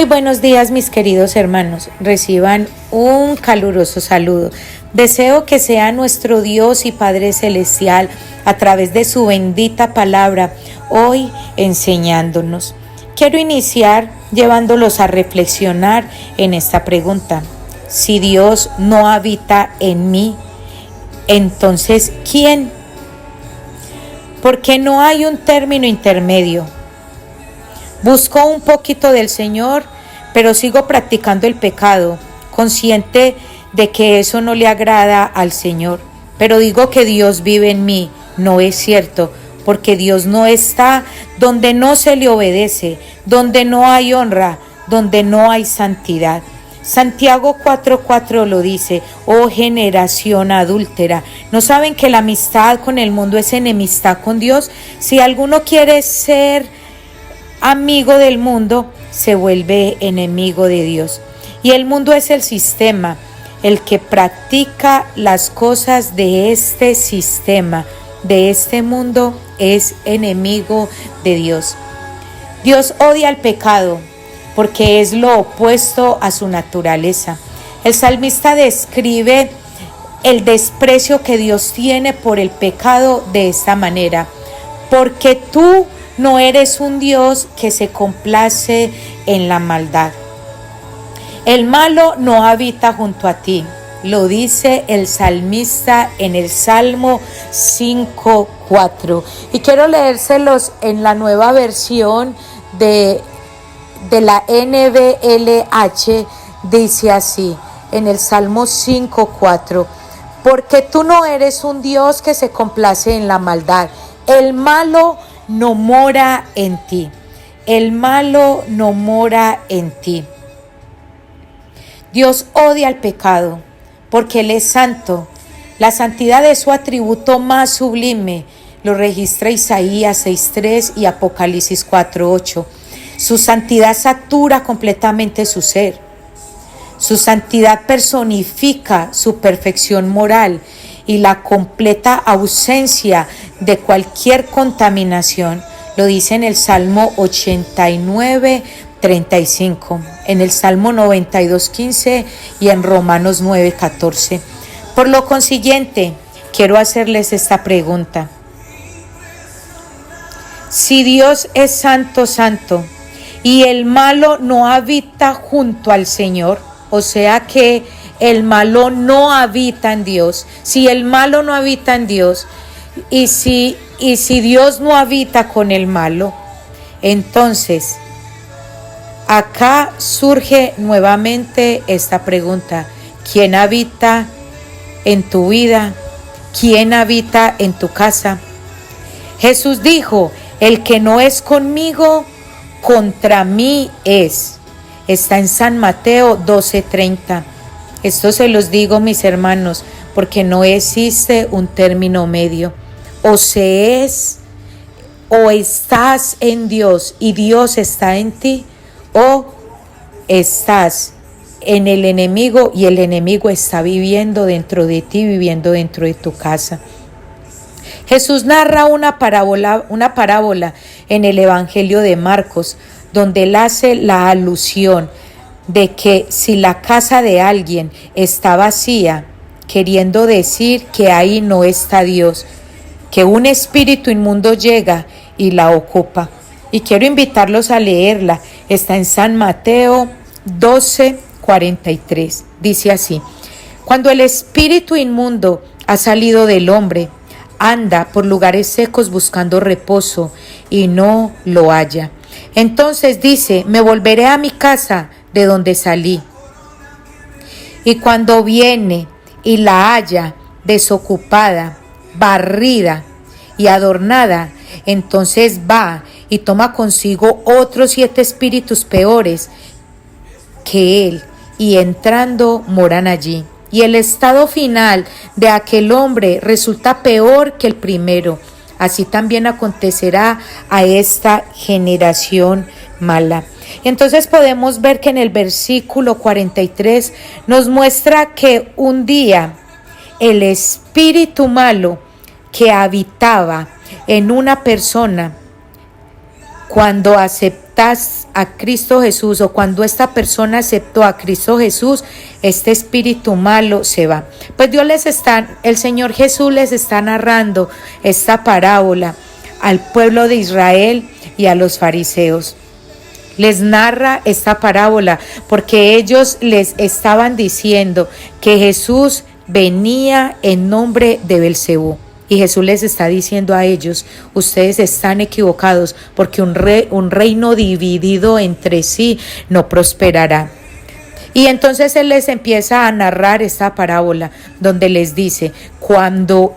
Muy buenos días, mis queridos hermanos. Reciban un caluroso saludo. Deseo que sea nuestro Dios y Padre Celestial, a través de su bendita palabra, hoy enseñándonos. Quiero iniciar llevándolos a reflexionar en esta pregunta. Si Dios no habita en mí, entonces, ¿quién? Porque no hay un término intermedio. Busco un poquito del Señor, pero sigo practicando el pecado, consciente de que eso no le agrada al Señor. Pero digo que Dios vive en mí. No es cierto, porque Dios no está donde no se le obedece, donde no hay honra, donde no hay santidad. Santiago 4:4 lo dice: oh generación adúltera, ¿no saben que la amistad con el mundo es enemistad con Dios? Si alguno quiere ser amigo del mundo, se vuelve enemigo de Dios. Y el mundo es el sistema. El que practica las cosas de este sistema, de este mundo, es enemigo de Dios. Dios odia el pecado porque es lo opuesto a su naturaleza. El salmista describe el desprecio que Dios tiene por el pecado de esta manera: porque tú no eres un Dios que se complace en la maldad. El malo no habita junto a ti, lo dice el salmista en el Salmo 5:4. Y quiero leérselos en la nueva versión de la NBLH. Dice así, en el Salmo 5:4: porque tú no eres un Dios que se complace en la maldad. El malo no mora en ti. El malo no mora en ti. Dios odia el pecado porque Él es santo. La santidad es su atributo más sublime. Lo registra Isaías 6:3 y Apocalipsis 4:8. Su santidad satura completamente su ser. Su santidad personifica su perfección moral y la completa ausencia de cualquier contaminación. Lo dice en el Salmo 89:35, en el Salmo 92:15 y en Romanos 9:14. Por lo consiguiente, quiero hacerles esta pregunta. Si Dios es santo, santo, y el malo no habita junto al Señor, o sea que el malo no habita en Dios. Si el malo no habita en Dios, y si Dios no habita con el malo, entonces acá surge nuevamente esta pregunta: ¿quién habita en tu vida? ¿Quién habita en tu casa? Jesús dijo: el que no es conmigo, contra mí es. Está en San Mateo 12:30. Esto se los digo, mis hermanos, porque no existe un término medio. O se es, o estás en Dios y Dios está en ti, o estás en el enemigo y el enemigo está viviendo dentro de ti, viviendo dentro de tu casa. Jesús narra una parábola en el Evangelio de Marcos, donde él hace la alusión de que si la casa de alguien está vacía, queriendo decir que ahí no está Dios, que un espíritu inmundo llega y la ocupa. Y quiero invitarlos a leerla. Está en San Mateo 12:43. Dice así: cuando el espíritu inmundo ha salido del hombre, anda por lugares secos buscando reposo y no lo halla. Entonces dice: me volveré a mi casa de donde salí. Y cuando viene y la halla desocupada, barrida y adornada, entonces va y toma consigo otros 7 espíritus peores que él, y entrando moran allí. Y el estado final de aquel hombre resulta peor que el primero. Así también acontecerá a esta generación mala. Entonces podemos ver que en el versículo 43 nos muestra que un día el espíritu malo que habitaba en una persona, cuando aceptaba aceptas a Cristo Jesús o cuando esta persona aceptó a Cristo Jesús, este espíritu malo se va. Pues el Señor Jesús les está narrando esta parábola al pueblo de Israel y a los fariseos. Les narra esta parábola porque ellos les estaban diciendo que Jesús venía en nombre de Belcebú. Y Jesús les está diciendo a ellos, ustedes están equivocados porque un reino dividido entre sí no prosperará. Y entonces Él les empieza a narrar esta parábola donde les dice, cuando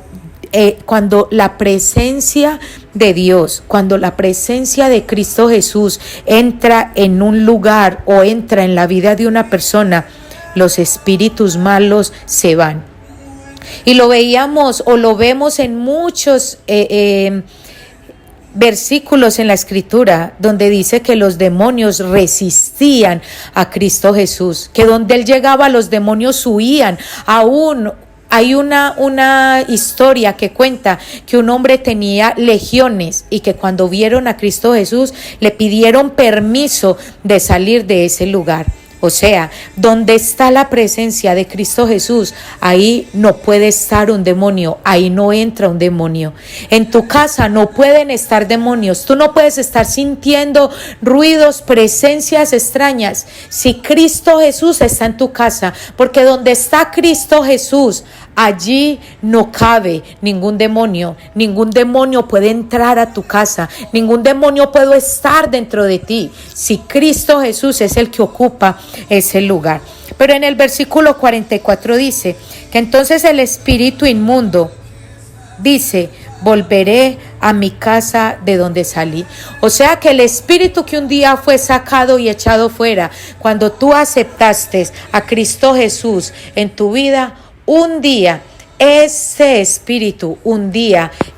la presencia de Dios, cuando la presencia de Cristo Jesús entra en un lugar o entra en la vida de una persona, los espíritus malos se van. Y lo veíamos o lo vemos en muchos versículos en la Escritura donde dice que los demonios resistían a Cristo Jesús, que donde Él llegaba los demonios huían. Aún hay una historia que cuenta que un hombre tenía legiones y que cuando vieron a Cristo Jesús le pidieron permiso de salir de ese lugar. O sea, donde está la presencia de Cristo Jesús, ahí no puede estar un demonio, ahí no entra un demonio. En tu casa no pueden estar demonios, tú no puedes estar sintiendo ruidos, presencias extrañas. Si Cristo Jesús está en tu casa, porque donde está Cristo Jesús, allí no cabe ningún demonio puede entrar a tu casa, ningún demonio puede estar dentro de ti, si Cristo Jesús es el que ocupa ese lugar. Pero en el versículo 44 dice que entonces el espíritu inmundo dice, volveré a mi casa de donde salí. O sea que el espíritu que un día fue sacado y echado fuera, cuando tú aceptaste a Cristo Jesús en tu vida, un día ese espíritu,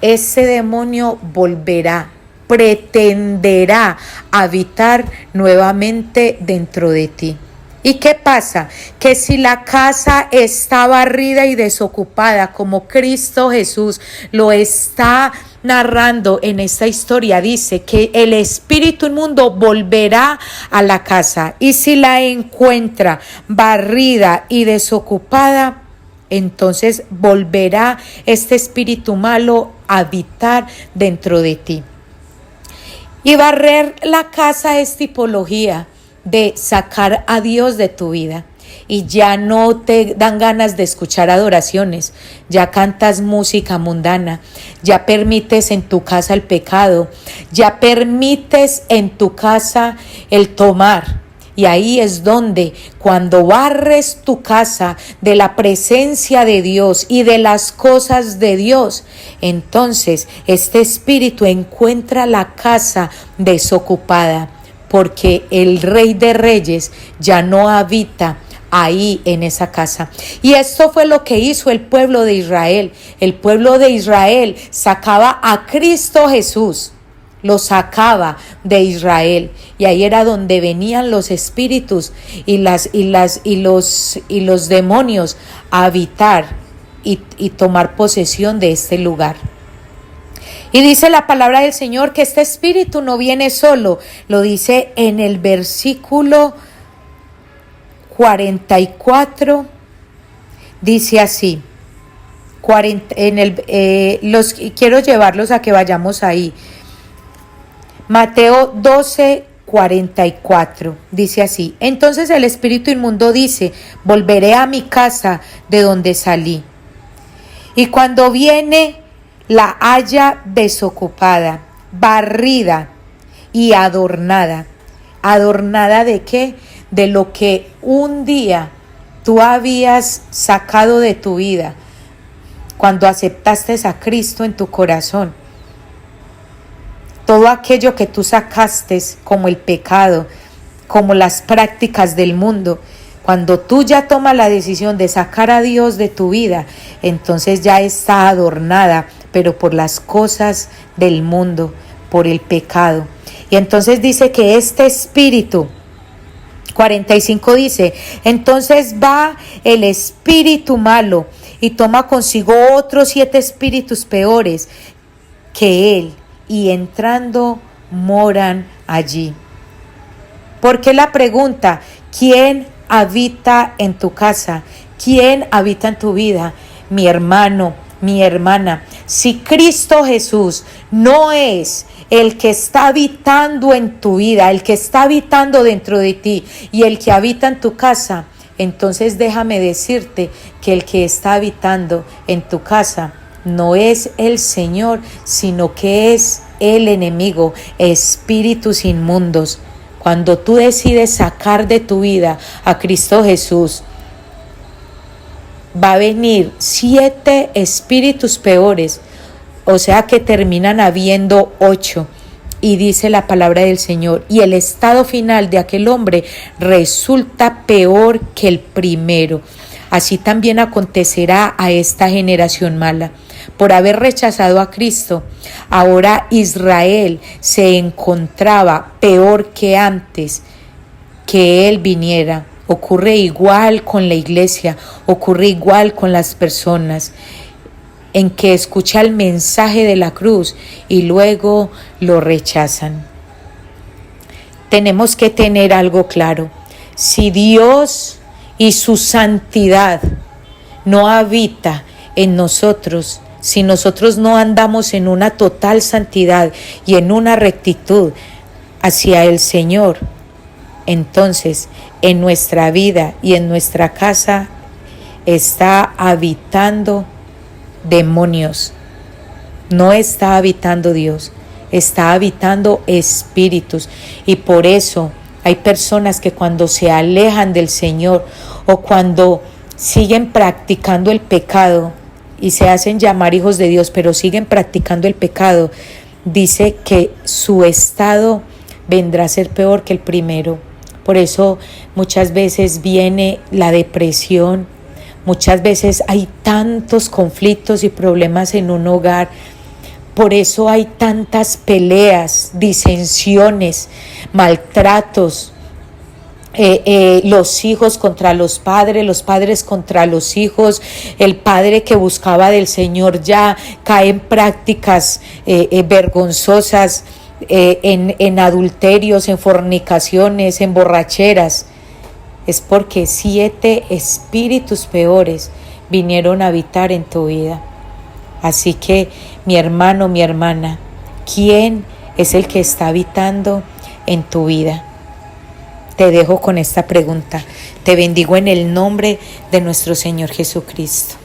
ese demonio volverá, pretenderá habitar nuevamente dentro de ti. ¿Y qué pasa? Que si la casa está barrida y desocupada, como Cristo Jesús lo está narrando en esta historia, dice que el espíritu inmundo volverá a la casa. Y si la encuentra barrida y desocupada, entonces volverá este espíritu malo a habitar dentro de ti. Y barrer la casa es tipología de sacar a Dios de tu vida. Y ya no te dan ganas de escuchar adoraciones, ya cantas música mundana, ya permites en tu casa el pecado, ya permites en tu casa el tomar. Y ahí es donde, cuando barres tu casa de la presencia de Dios y de las cosas de Dios, entonces este espíritu encuentra la casa desocupada, porque el Rey de Reyes ya no habita ahí en esa casa. Y esto fue lo que hizo el pueblo de Israel. El pueblo de Israel sacaba a Cristo Jesús, lo sacaba de Israel, y ahí era donde venían los espíritus y los demonios a habitar y tomar posesión de este lugar. Y dice la palabra del Señor que este espíritu no viene solo, lo dice en el versículo 44, dice así, quiero llevarlos a que vayamos ahí. Mateo 12, 44, dice así, entonces el espíritu inmundo dice, volveré a mi casa de donde salí. Y cuando viene, la halla desocupada, barrida y adornada. ¿Adornada de qué? De lo que un día tú habías sacado de tu vida cuando aceptaste a Cristo en tu corazón. Todo aquello que tú sacaste como el pecado, como las prácticas del mundo. Cuando tú ya tomas la decisión de sacar a Dios de tu vida, entonces ya está adornada, pero por las cosas del mundo, por el pecado. Y entonces dice que este espíritu, 45 dice, entonces va el espíritu malo y toma consigo otros 7 espíritus peores que él, y entrando moran allí. ¿Por qué la pregunta? ¿Quién habita en tu casa? ¿Quién habita en tu vida? Mi hermano, mi hermana. Si Cristo Jesús no es el que está habitando en tu vida, el que está habitando dentro de ti y el que habita en tu casa, entonces déjame decirte que el que está habitando en tu casa no es el Señor, sino que es el enemigo, espíritus inmundos. Cuando tú decides sacar de tu vida a Cristo Jesús, va a venir 7 espíritus peores, o sea que terminan habiendo 8. Y dice la palabra del Señor, y el estado final de aquel hombre resulta peor que el primero. Así también acontecerá a esta generación mala. Por haber rechazado a Cristo, ahora Israel se encontraba peor que antes que Él viniera. Ocurre igual con la iglesia, ocurre igual con las personas, en que escucha el mensaje de la cruz y luego lo rechazan. Tenemos que tener algo claro. Si Dios y su santidad no habita en nosotros, si nosotros no andamos en una total santidad y en una rectitud hacia el Señor, entonces en nuestra vida y en nuestra casa está habitando demonios. No está habitando Dios, está habitando espíritus. Y por eso hay personas que cuando se alejan del Señor o cuando siguen practicando el pecado y se hacen llamar hijos de Dios, pero siguen practicando el pecado, dice que su estado vendrá a ser peor que el primero. Por eso muchas veces viene la depresión, muchas veces hay tantos conflictos y problemas en un hogar. Por eso hay tantas peleas, disensiones, maltratos, los hijos contra los padres contra los hijos. El padre que buscaba del Señor ya cae en prácticas vergonzosas, en adulterios, en fornicaciones, en borracheras. Es porque 7 espíritus peores vinieron a habitar en tu vida. Así que, mi hermano, mi hermana, ¿quién es el que está habitando en tu vida? Te dejo con esta pregunta. Te bendigo en el nombre de nuestro Señor Jesucristo.